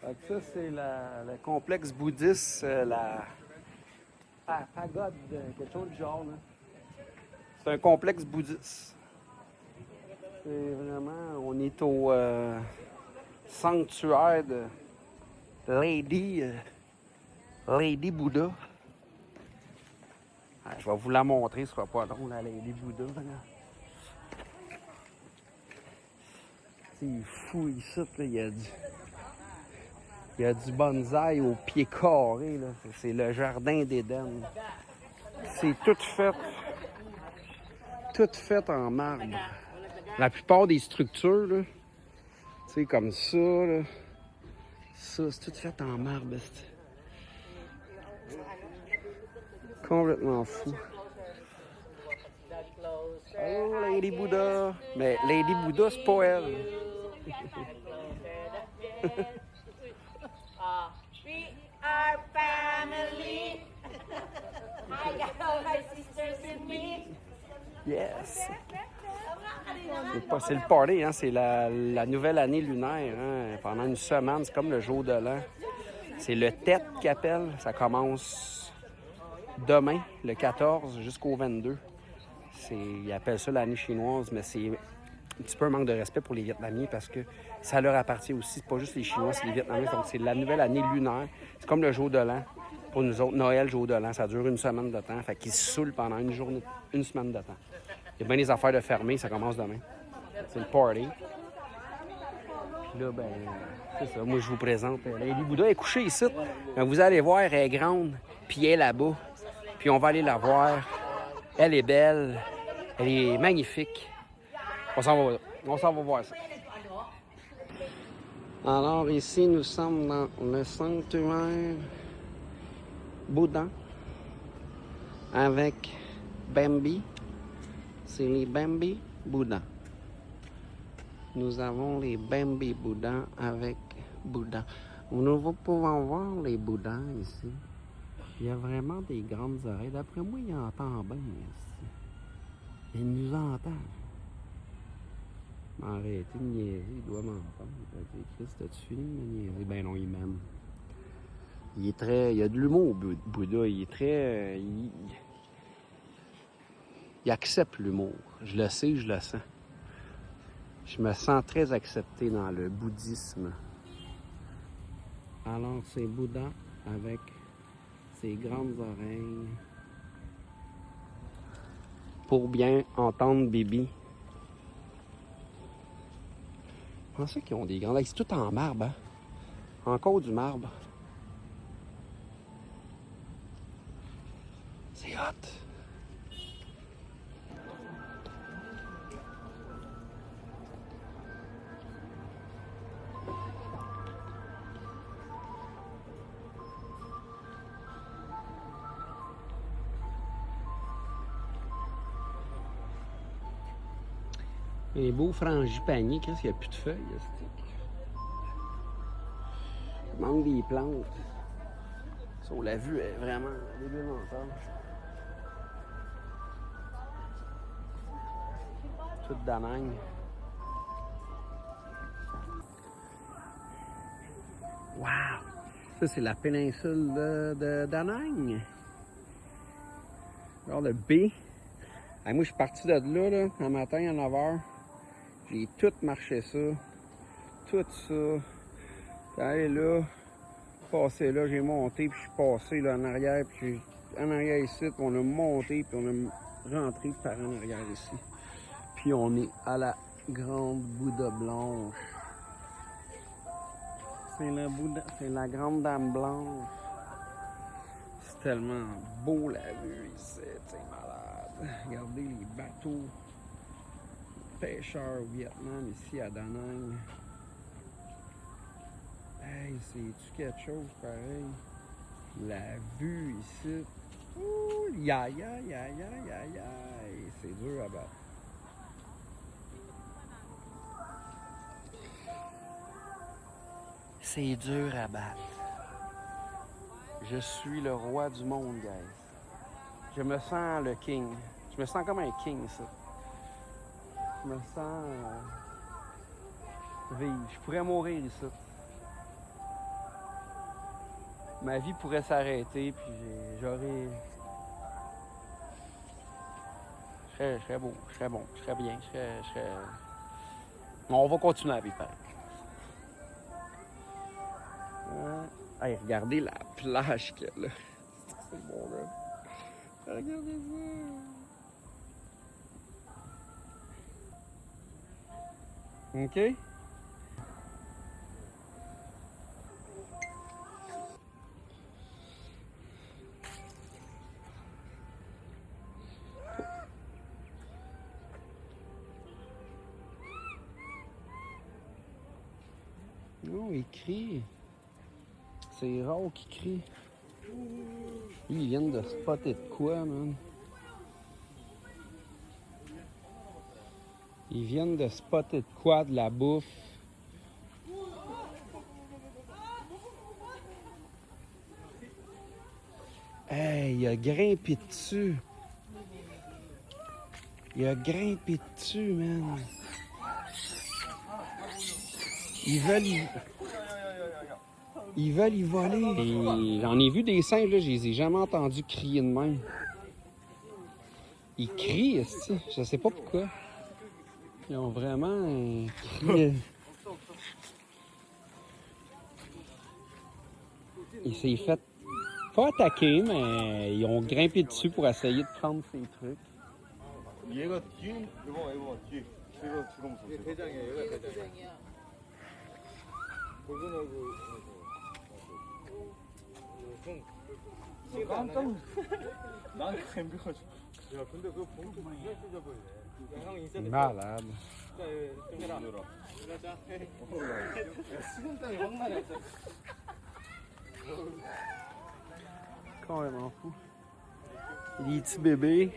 Fait que ça, c'est le complexe bouddhiste, la pagode, quelque chose du genre. Là. C'est un complexe bouddhiste. C'est vraiment, on est au sanctuaire de Lady Bouddha. Ah, je vais vous la montrer, ce sera pas long, la Lady Bouddha. C'est fou ici, là. Il y a du bonsaï au pied carré. Là. C'est le jardin d'Éden. C'est tout fait en marbre. La plupart des structures, là, tu sais, comme ça, là, ça, c'est tout fait en marbre. C'est complètement fou. Oh, Lady Bouddha. Mais Lady Bouddha, c'est pas elle. We are family. I got all my sisters with me. Yes. C'est le party, hein? C'est la nouvelle année lunaire. Hein? Pendant une semaine, c'est comme le jour de l'an. C'est le Tet qu'ils appellent. Ça commence demain, le 14, jusqu'au 22. Ils appellent ça l'année chinoise, mais c'est un petit peu un manque de respect pour les Vietnamiens parce que ça leur appartient aussi. C'est pas juste les Chinois, c'est les Vietnamiens. Donc, c'est la nouvelle année lunaire. C'est comme le jour de l'an. Pour nous autres, Noël, jour de l'an, ça dure une semaine de temps. Fait qu'ils se saoulent pendant une semaine de temps. Il y a bien des affaires de fermer, ça commence demain. C'est le party. Puis là, ben, c'est ça. Moi, je vous présente. Lady Bouddha est couchée ici. Ben, vous allez voir, elle est grande, puis elle est là-bas. Puis on va aller la voir. Elle est belle. Elle est magnifique. On s'en va voir ça. Alors ici, nous sommes dans le sanctuaire Bouddha avec Bambi. C'est les Bambi Bouddha. Nous avons les Bambi Bouddha avec Bouddha. Nous pouvons voir les Bouddhas ici. Il y a vraiment des grandes oreilles. D'après moi, il entend bien ici. Il nous entend. Arrêtez de niaiser, il doit m'entendre. Christ, as-tu fini de me niaiser? Ben non, il m'aime. Il y a de l'humour, Bouddha. Il est très... il accepte l'humour. Je le sais, je le sens. Je me sens très accepté dans le bouddhisme. Alors, c'est Bouddha avec ses grandes oreilles pour bien entendre Bibi. Je pensais qu'ils ont des grands... C'est tout en marbre, hein? Encore du marbre. C'est hot! Un beau frangipanier, qu'est-ce qu'il n'y a plus de feuilles? Il manque des plantes. Ça, la vue est vraiment dégueulasse. Toute d'Anagne. Wow! Ça, c'est la péninsule d'Anagne. Alors, le B. Hey, moi, je suis parti de là, un matin à 9h. J'ai tout marché ça. Tout ça. Puis allez là, passé là, j'ai monté, puis je suis passé là en arrière, puis en arrière ici, puis on a monté, puis on a rentré par en arrière ici. Puis on est à la grande Bouddha blanche. C'est la grande dame blanche. C'est tellement beau la vue ici, c'est malade. Regardez les bateaux pêcheurs au Vietnam ici à Da Nang. Hey, c'est-tu quelque chose pareil? La vue ici. Ouh, ya. C'est dur à battre. C'est dur à battre. Je suis le roi du monde, guys. Je me sens le king. Je me sens comme un king, ça. Je me sens vivre. Je pourrais mourir ici. ma vie pourrait s'arrêter, puis j'aurais... Je serais beau, je serais bon, je serais bien, je serais... On va continuer à vivre pareil. Hey, regardez la plage qu'il y a là. C'est bon, là. Regardez ça. OK? Non, il crie. C'est rare qu'il crie. Ils viennent de spotter de quoi, man? Ils viennent de spotter de quoi? De la bouffe. Hey, il a grimpé dessus. Il a grimpé dessus, man. Ils veulent y voler. Et j'en ai vu des singes, là, je les ai jamais entendus crier de même. Ils crient, esti. Je sais pas pourquoi. Ils ont vraiment crié. Il s'est fait pas attaquer, mais ils ont grimpé dessus pour essayer de prendre ses trucs. 얘가 뒤에 이거 뒤에 제가 지금 무슨 얘 대장이에요. 얘가 대장이야. 고근하고 형 깜짝 난 뱀벼가지고 야 근데 그거 봉투 진짜 찢어버리네. 형 인사 Malade. 좀 해라. 그러자. 수건장이 확 나네. Carrément fou. Les petits bébés.